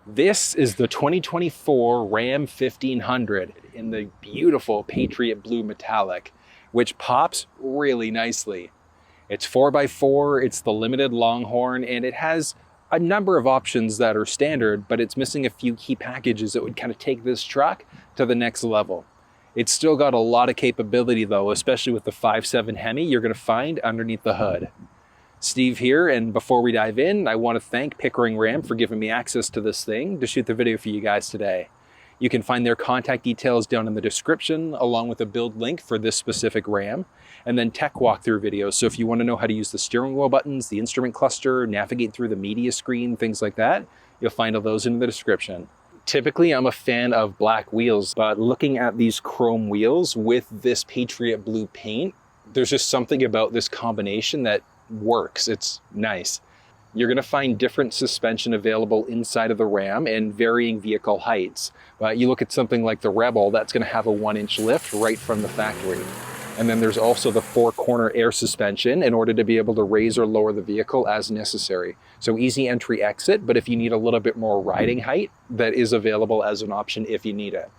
This is the 2024 Ram 1500 in the beautiful Patriot blue metallic, which pops really nicely. It's 4x4, it's the Limited Longhorn, and it has a number of options that are standard, but it's missing a few key packages that would kind of take this truck to the next level. It's still got a lot of capability though, especially with the 5.7 Hemi you're gonna find underneath the hood. Steve here, and before we dive in, I want to thank Pickering Ram for giving me access to this thing to shoot the video for you guys today. You can find their contact details down in the description, along with a build link for this specific Ram, and then tech walkthrough videos. So if you want to know how to use the steering wheel buttons, the instrument cluster, navigate through the media screen, things like that, you'll find all those in the description. Typically, I'm a fan of black wheels, but looking at these chrome wheels with this Patriot blue paint, there's just something about this combination that works. It's nice. You're going to find different suspension available inside of the Ram and varying vehicle heights. You look at something like the Rebel, that's going to have a 1-inch lift right from the factory. And then there's also the 4-corner air suspension in order to be able to raise or lower the vehicle as necessary. So easy entry exit, but if you need a little bit more riding height, that is available as an option if you need it.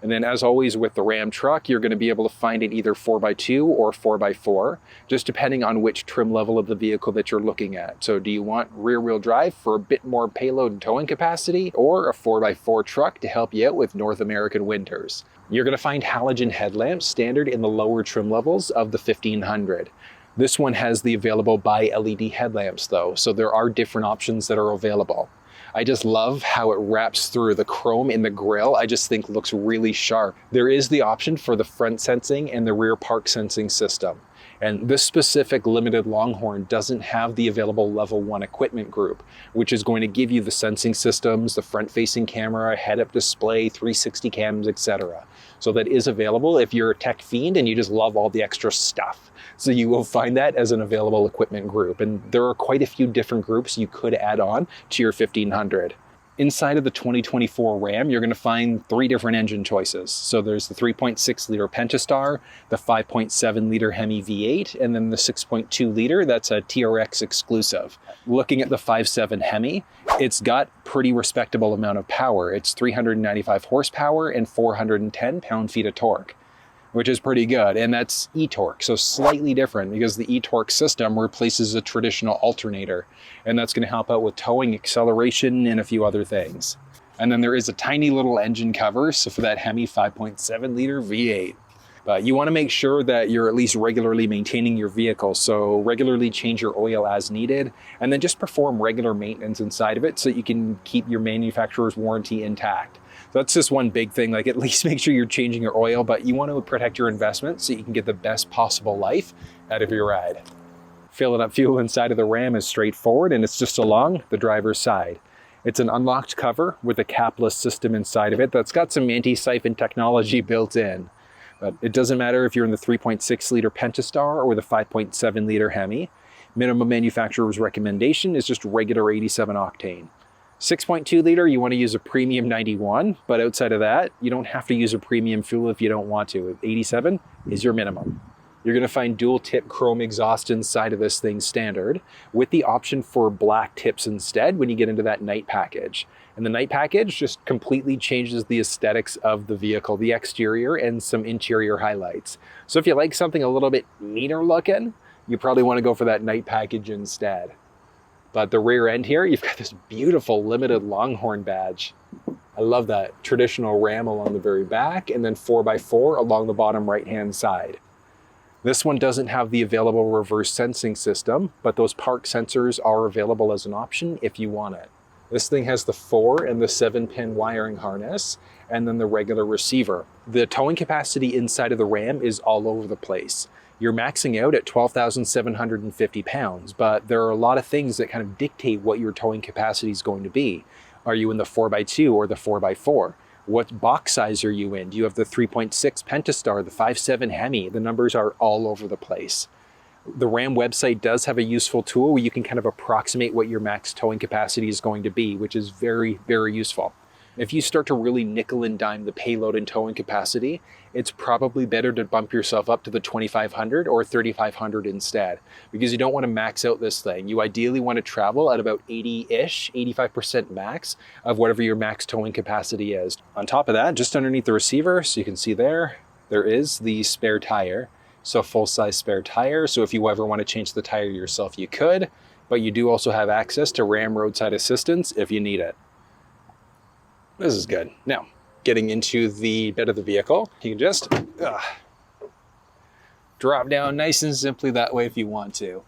And then as always with the Ram truck, you're going to be able to find it either 4x2 or 4x4, just depending on which trim level of the vehicle that you're looking at. So do you want rear-wheel drive for a bit more payload and towing capacity, or a 4x4 truck to help you out with North American winters? You're going to find halogen headlamps standard in the lower trim levels of the 1500. This one has the available bi-LED headlamps though, so there are different options that are available. I just love how it wraps through the chrome in the grille. I just think looks really sharp. There is the option for the front sensing and the rear park sensing system. And this specific Limited Longhorn doesn't have the available level 1 equipment group, which is going to give you the sensing systems, the front-facing camera, head-up display, 360 cams, etc. So that is available if you're a tech fiend and you just love all the extra stuff. So you will find that as an available equipment group. And there are quite a few different groups you could add on to your 1500. Inside of the 2024 Ram, you're going to find 3 different engine choices. So there's the 3.6 liter Pentastar, the 5.7 liter Hemi V8, and then the 6.2 liter, that's a TRX exclusive. Looking at the 5.7 Hemi, it's got pretty respectable amount of power. It's 395 horsepower and 410 pound-feet of torque, which is pretty good. And that's eTorque, so slightly different because the eTorque system replaces a traditional alternator, and that's going to help out with towing, acceleration, and a few other things. And then there is a tiny little engine cover, so for that Hemi 5.7 liter V8. But you want to make sure that you're at least regularly maintaining your vehicle, so regularly change your oil as needed, and then just perform regular maintenance inside of it so you can keep your manufacturer's warranty intact. So that's just one big thing, like at least make sure you're changing your oil, but you want to protect your investment so you can get the best possible life out of your ride. Filling up fuel inside of the Ram is straightforward, and it's just along the driver's side. It's an unlocked cover with a capless system inside of it that's got some anti-siphon technology built in. But it doesn't matter if you're in the 3.6 liter Pentastar or the 5.7 liter Hemi. Minimum manufacturer's recommendation is just regular 87 octane. 6.2 liter, you want to use a premium 91, but outside of that, you don't have to use a premium fuel if you don't want to. 87 is your minimum. You're going to find dual tip chrome exhaust inside of this thing standard, with the option for black tips instead when you get into that night package. And the night package just completely changes the aesthetics of the vehicle, the exterior, and some interior highlights. So if you like something a little bit meaner looking, you probably want to go for that night package instead. But the rear end here, you've got this beautiful Limited Longhorn badge. I love that traditional Ram along the very back, and then 4x4 along the bottom right-hand side. This one doesn't have the available reverse sensing system, but those park sensors are available as an option if you want it. This thing has the 4 and the 7-pin wiring harness, and then the regular receiver. The towing capacity inside of the Ram is all over the place. You're maxing out at 12,750 pounds, but there are a lot of things that kind of dictate what your towing capacity is going to be. Are you in the 4x2 or the 4x4? What box size are you in? Do you have the 3.6 Pentastar, the 5.7 Hemi? The numbers are all over the place. The Ram website does have a useful tool where you can kind of approximate what your max towing capacity is going to be, which is very, very useful. If you start to really nickel and dime the payload and towing capacity, it's probably better to bump yourself up to the 2500 or 3500 instead, because you don't want to max out this thing. You ideally want to travel at about 80-ish, 85% max of whatever your max towing capacity is. On top of that, just underneath the receiver, so you can see there is the spare tire. So full-size spare tire. So if you ever want to change the tire yourself, you could, but you do also have access to Ram roadside assistance if you need it. This is good. Now, getting into the bed of the vehicle, you can just drop down nice and simply that way if you want to.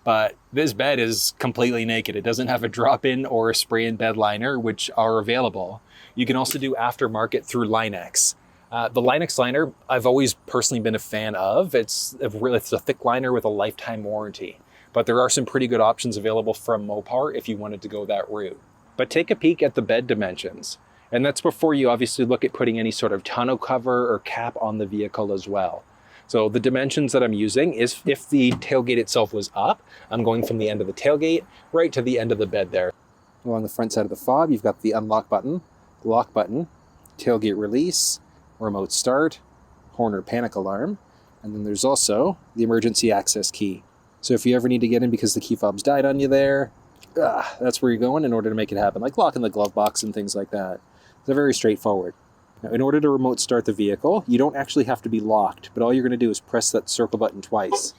But this bed is completely naked. It doesn't have a drop-in or a spray-in bed liner, which are available. You can also do aftermarket through Line-X. The Line-X liner, I've always personally been a fan of. It's a thick liner with a lifetime warranty. But there are some pretty good options available from Mopar if you wanted to go that route. But take a peek at the bed dimensions. And that's before you obviously look at putting any sort of tonneau cover or cap on the vehicle as well. So the dimensions that I'm using is, if the tailgate itself was up, I'm going from the end of the tailgate right to the end of the bed there. Along the front side of the fob, you've got the unlock button, lock button, tailgate release, remote start, horn or panic alarm, and then there's also the emergency access key. So if you ever need to get in because the key fob's died on you there, that's where you're going in order to make it happen, like locking the glove box and things like that. They're very straightforward. Now, in order to remote start the vehicle, you don't actually have to be locked, but all you're going to do is press that circle button twice.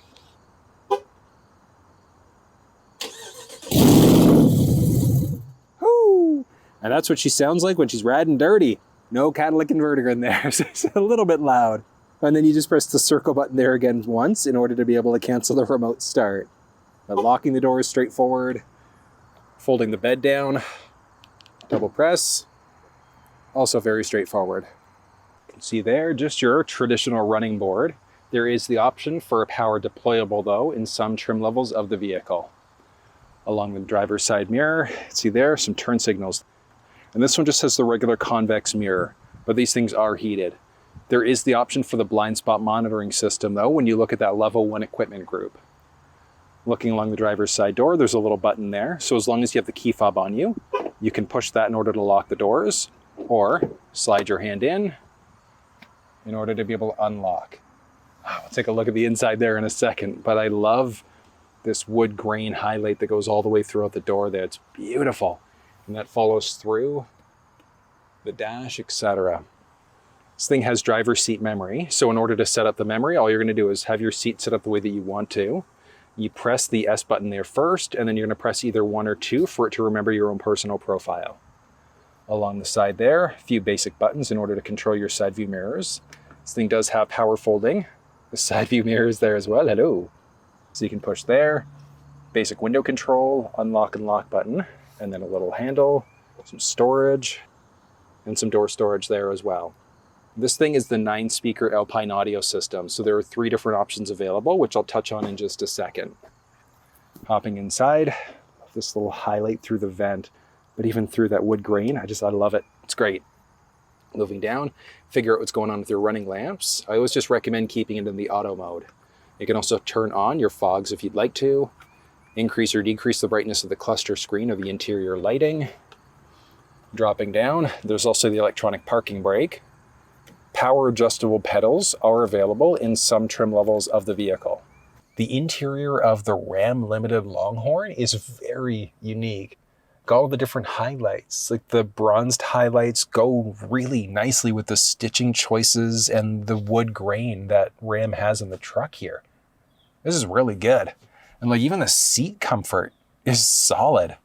Whoo! And that's what she sounds like when she's riding dirty. No catalytic converter in there, so it's a little bit loud. And then you just press the circle button there again once in order to be able to cancel the remote start. But locking the door is straightforward. Folding the bed down, double press. Also very straightforward. You can see there, just your traditional running board. There is the option for a power deployable though in some trim levels of the vehicle. Along the driver's side mirror, see there, some turn signals. And this one just has the regular convex mirror, but these things are heated. There is the option for the blind spot monitoring system though when you look at that level 1 equipment group. Looking along the driver's side door, there's a little button there. So as long as you have the key fob on you, you can push that in order to lock the doors, or slide your hand in order to be able to unlock. We'll take a look at the inside there in a second, but I love this wood grain highlight that goes all the way throughout the door there. It's beautiful. And that follows through the dash, etc. This thing has driver seat memory. So in order to set up the memory, all you're going to do is have your seat set up the way that you want to. You press the S button there first, and then you're going to press either 1 or 2 for it to remember your own personal profile. Along the side there, a few basic buttons in order to control your side view mirrors. This thing does have power folding. The side view mirror is there as well. Hello. So you can push there. Basic window control, unlock and lock button, and then a little handle, some storage, and some door storage there as well. This thing is the 9-speaker Alpine audio system. So there are 3 different options available, which I'll touch on in just a second. Hopping inside, this little highlight through the vent. But even through that wood grain, I love it. It's great. Moving down, figure out what's going on with your running lamps. I always just recommend keeping it in the auto mode. You can also turn on your fogs if you'd like to, increase or decrease the brightness of the cluster screen or the interior lighting. Dropping down, there's also the electronic parking brake. Power adjustable pedals are available in some trim levels of the vehicle. The interior of the Ram Limited Longhorn is very unique. All the different highlights, like the bronzed highlights, go really nicely with the stitching choices and the wood grain that Ram has in the truck here. This is really good. And like even the seat comfort is solid.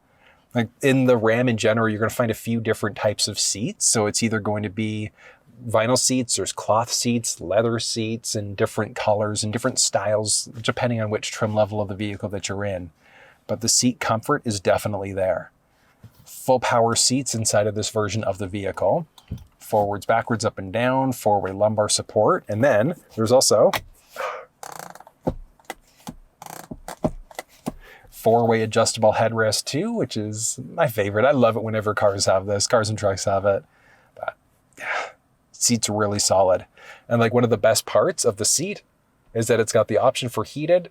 Like in the Ram in general, you're going to find a few different types of seats. So it's either going to be vinyl seats, there's cloth seats, leather seats, and different colors and different styles, depending on which trim level of the vehicle that you're in. But the seat comfort is definitely there. Full power seats inside of this version of the vehicle. Forwards, backwards, up and down, four-way lumbar support. And then there's also four-way adjustable headrest too, which is my favorite. I love it whenever cars have this. Cars and trucks have it. But yeah, seat's really solid. And like one of the best parts of the seat is that it's got the option for heated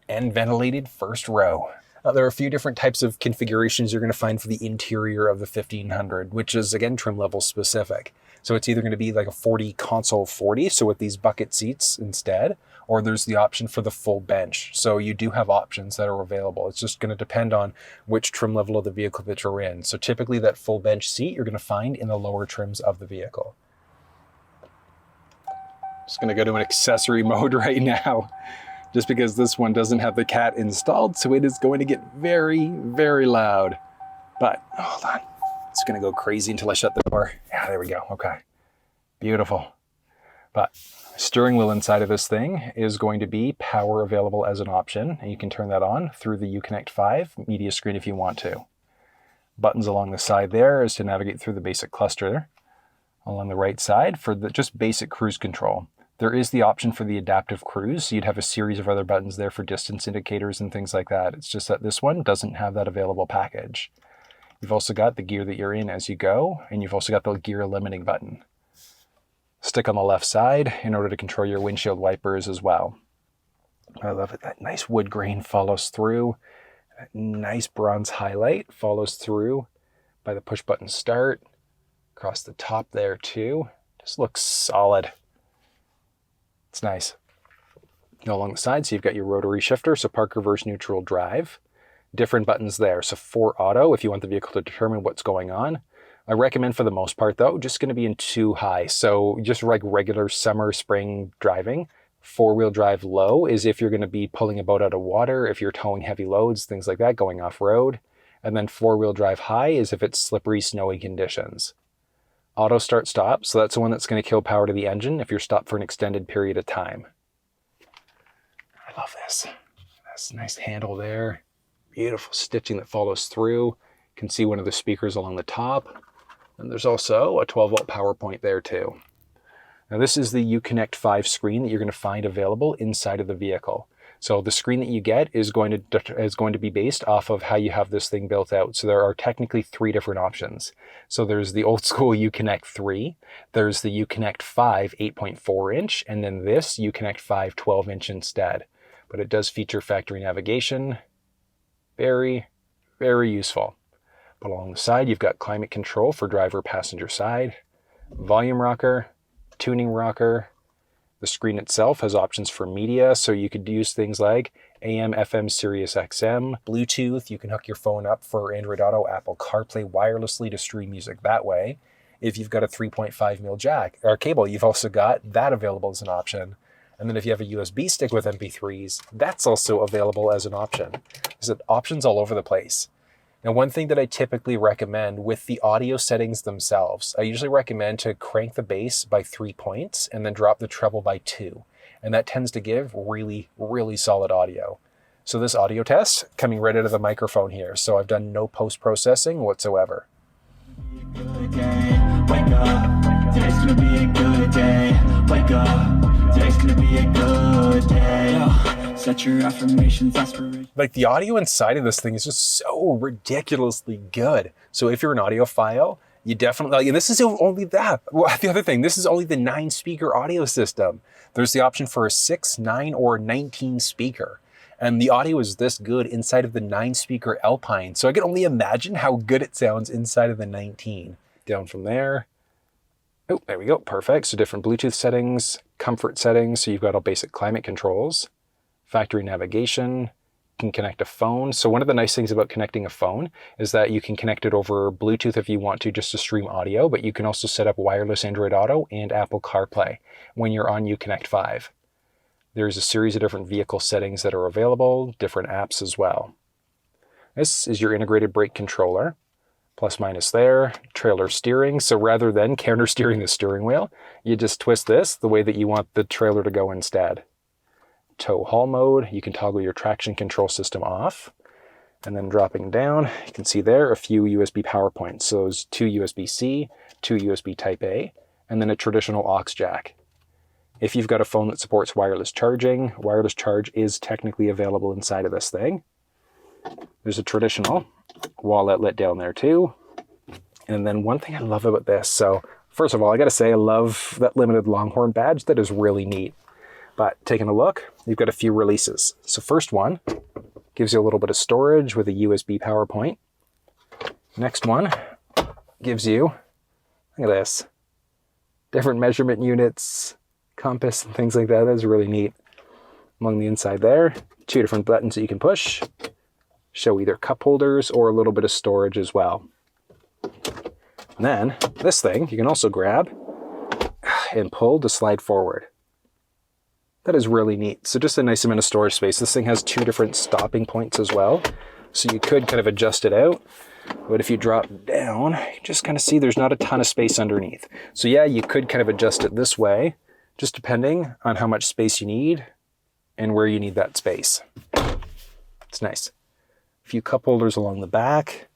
and ventilated first row. There are a few different types of configurations you're going to find for the interior of the 1500, which is, again, trim level specific. So it's either going to be like a 40 console 40, so with these bucket seats instead, or there's the option for the full bench. So you do have options that are available. It's just going to depend on which trim level of the vehicle that you're in. So typically that full bench seat you're going to find in the lower trims of the vehicle. Just going to go to an accessory mode right now, just because this one doesn't have the cat installed, so it is going to get very, very loud. But hold on, it's going to go crazy until I shut the door. Yeah, there we go. Okay, beautiful. But steering wheel inside of this thing is going to be power available as an option, and you can turn that on through the uConnect 5 media screen if you want to. Buttons along the side there is to navigate through the basic cluster. Along the right side for the just basic cruise control. There is the option for the adaptive cruise, so you'd have a series of other buttons there for distance indicators and things like that. It's just that this one doesn't have that available package. You've also got the gear that you're in as you go, and you've also got the gear limiting button. Stick on the left side in order to control your windshield wipers as well. I love it. That nice wood grain follows through. That nice bronze highlight follows through by the push button start. Across the top there too. Just looks solid. It's nice. Now along the side, so you've got your rotary shifter, so park, reverse, neutral, drive. Different buttons there. So for auto, if you want the vehicle to determine what's going on. I recommend for the most part though, just going to be in 2 high. So just like regular summer, spring driving. 4-wheel drive low is if you're going to be pulling a boat out of water, if you're towing heavy loads, things like that, going off-road. And then 4-wheel drive high is if it's slippery, snowy conditions. Auto start stop, so that's the one that's going to kill power to the engine if you're stopped for an extended period of time. I love this. That's a nice handle there. Beautiful stitching that follows through. You can see one of the speakers along the top. And there's also a 12-volt power point there too. Now this is the uConnect 5 screen that you're going to find available inside of the vehicle. So the screen that you get is going to be based off of how you have this thing built out. So there are technically 3 different options. So there's the old school uConnect 3, there's the uConnect 5 8.4 inch, and then this uConnect 5 12 inch instead. But it does feature factory navigation. Very, very useful. But along the side, you've got climate control for driver passenger side, volume rocker, tuning rocker. The screen itself has options for media, so you could use things like AM, FM, Sirius XM, Bluetooth. You can hook your phone up for Android Auto, Apple CarPlay wirelessly to stream music that way. If you've got a 3.5mm jack or cable, you've also got that available as an option. And then if you have a USB stick with MP3s, that's also available as an option. There's options all over the place. Now, one thing that I typically recommend with the audio settings themselves, I usually recommend to crank the bass by 3 points and then drop the treble by 2. And that tends to give really, really solid audio. So this audio test coming right out of the microphone here. So I've done no post-processing whatsoever. Good day, wake up. Today's gonna be a good day. Wake up. Today's gonna be a good day. Set your affirmations, aspirations. Like the audio inside of this thing is just so ridiculously good. So if you're an audiophile, you definitely, and this is only that. Well, the other thing, this is only the 9-speaker audio system. There's the option for a 6, 9, or 19 speaker. And the audio is this good inside of the 9-speaker Alpine. So I can only imagine how good it sounds inside of the 19. Down from there. Oh, there we go. Perfect. So different Bluetooth settings, comfort settings. So you've got all basic climate controls, factory navigation. You can connect a phone. So one of the nice things about connecting a phone is that you can connect it over Bluetooth if you want to, just to stream audio, but you can also set up wireless Android Auto and Apple CarPlay when you're on uConnect 5. There's a series of different vehicle settings that are available, different apps as well. This is your integrated brake controller, plus minus there, trailer steering. So rather than counter steering the steering wheel, you just twist this the way that you want the trailer to go instead. Tow haul mode, you can toggle your traction control system off. And then dropping down, you can see there a few USB power points. So there's 2 USB-C, 2 USB Type-A, and then a traditional aux jack. If you've got a phone that supports wireless charging, wireless charge is technically available inside of this thing. There's a traditional wall outlet down there too. And then one thing I love about this, so first of all, I gotta say I love that Limited Longhorn badge. That is really neat. But taking a look, you've got a few releases. So first one Gives you a little bit of storage with a USB power point. Next one gives you, look at this, different measurement units, compass, and things like that. That's really neat. Along the inside there, 2 different buttons that you can push. Show either cup holders or a little bit of storage as well. And then this thing you can also grab and pull to slide forward. That is really neat. So just a nice amount of storage space. This thing has 2 different stopping points as well. So you could kind of adjust it out. But if you drop down, you just kind of see there's not a ton of space underneath. So yeah, you could kind of adjust it this way, just depending on how much space you need and where you need that space. It's nice. A few cup holders along the back,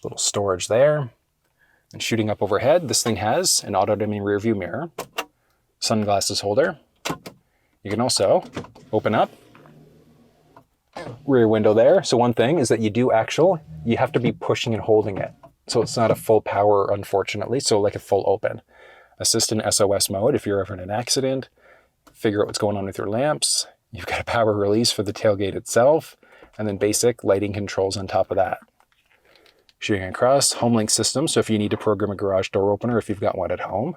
little storage there. And shooting up overhead, this thing has an auto-dimming rear view mirror, sunglasses holder. You can also open up rear window there. So one thing is that you have to be pushing and holding it. So it's not a full power, unfortunately. So like a full open. Assist in SOS mode if you're ever in an accident. Figure out what's going on with your lamps. You've got a power release for the tailgate itself. And then basic lighting controls on top of that. Shooting across, home link system. So if you need to program a garage door opener, if you've got one at home.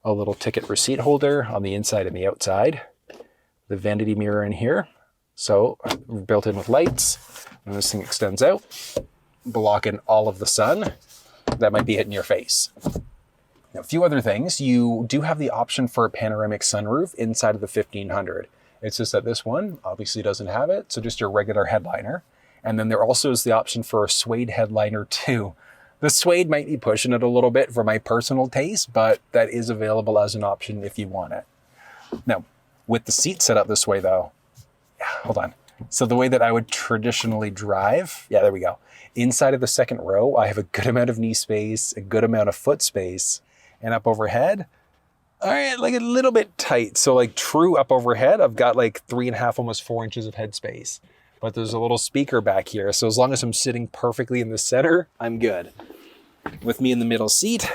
A little ticket receipt holder on the inside and the outside. The vanity mirror in here. So built in with lights, and this thing extends out, blocking all of the sun that might be hitting your face. Now, a few other things. You do have the option for a panoramic sunroof inside of the 1500. It's just that this one obviously doesn't have it, so just your regular headliner. And then there also is the option for a suede headliner too. The suede might be pushing it a little bit for my personal taste, but that is available as an option if you want it. Now, with the seat set up this way though, hold on. So the way that I would traditionally drive, yeah, there we go. Inside of the second row, I have a good amount of knee space, a good amount of foot space, and up overhead, all right, like a little bit tight. So like true up overhead, I've got like 3.5, almost 4 inches of head space. But there's a little speaker back here. So as long as I'm sitting perfectly in the center, I'm good. With me in the middle seat,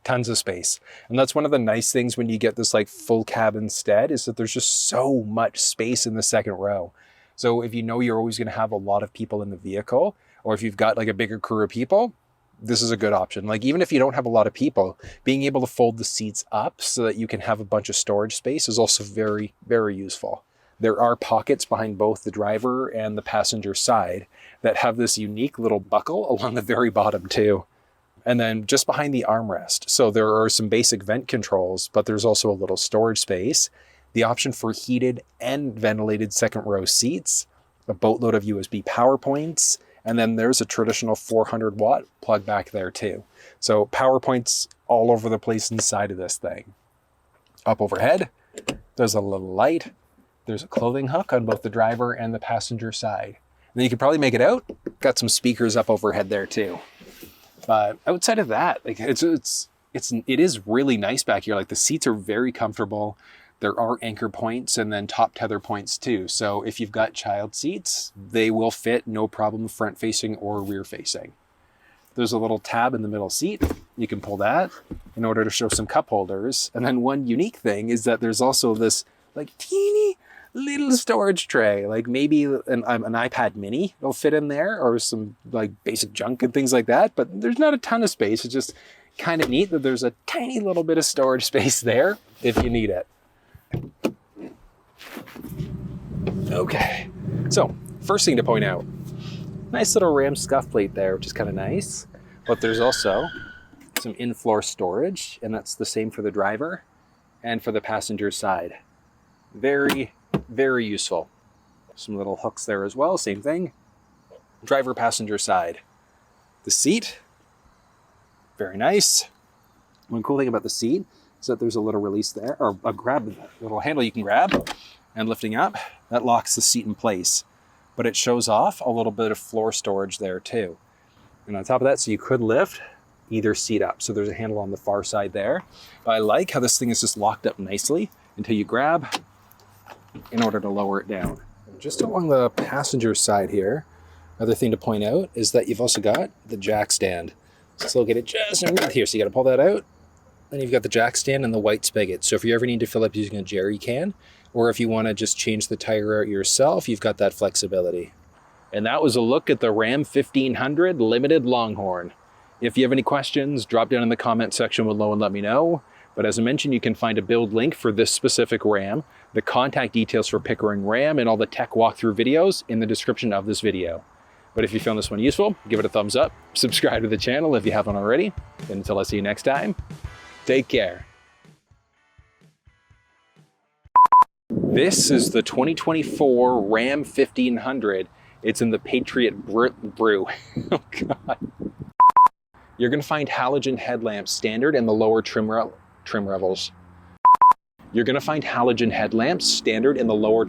tons of space. And that's one of the nice things when you get this like full cab instead, is that there's just so much space in the second row. So if you know you're always going to have a lot of people in the vehicle, or if you've got like a bigger crew of people, this is a good option. Like even if you don't have a lot of people, being able to fold the seats up so that you can have a bunch of storage space is also very, very useful. There are pockets behind both the driver and the passenger side that have this unique little buckle along the very bottom too. And then just behind the armrest. So there are some basic vent controls, but there's also a little storage space, the option for heated and ventilated second row seats, a boatload of USB power points, and then there's a traditional 400 watt plug back there too. So power points all over the place inside of this thing. Up overhead, there's a little light. There's a clothing hook on both the driver and the passenger side. And then you can probably make it out. Got some speakers up overhead there too. But outside of that, like it is really nice back here. Like the seats are very comfortable. There are anchor points and then top tether points too. So if you've got child seats, they will fit no problem front facing or rear facing. There's a little tab in the middle seat. You can pull that in order to show some cup holders. And then one unique thing is that there's also this like teeny little storage tray, like maybe an iPad mini will fit in there, or some like basic junk and things like that, but there's not a ton of space. It's just kind of neat that there's a tiny little bit of storage space there if you need it. Okay, so first thing to point out, nice little Ram scuff plate there, which is kind of nice, but there's also some in-floor storage, and that's the same for the driver and for the passenger side. Very, very useful. Some little hooks there as well, same thing. Driver passenger side. The seat, very nice. One cool thing about the seat is that there's a little release there, or a little handle you can grab, and lifting up, that locks the seat in place. But it shows off a little bit of floor storage there too. And on top of that, so you could lift either seat up. So there's a handle on the far side there. But I like how this thing is just locked up nicely until you grab in order to lower it down. And just along the passenger side here, another thing to point out is that you've also got the jack stand. So look at it just underneath here. So you got to pull that out. Then you've got the jack stand and the white spigot. So if you ever need to fill up using a jerry can, or if you want to just change the tire out yourself, you've got that flexibility. And that was a look at the Ram 1500 Limited Longhorn. If you have any questions, drop down in the comment section below and let me know. But as I mentioned, you can find a build link for this specific Ram, the contact details for Pickering Ram, and all the tech walkthrough videos in the description of this video. But if you found this one useful, give it a thumbs up, subscribe to the channel if you haven't already, and until I see you next time, take care. This is the 2024 Ram 1500. It's in the Patriot brew. Oh God. You're gonna find halogen headlamps standard in the lower trim levels. You're gonna find halogen headlamps standard in the lower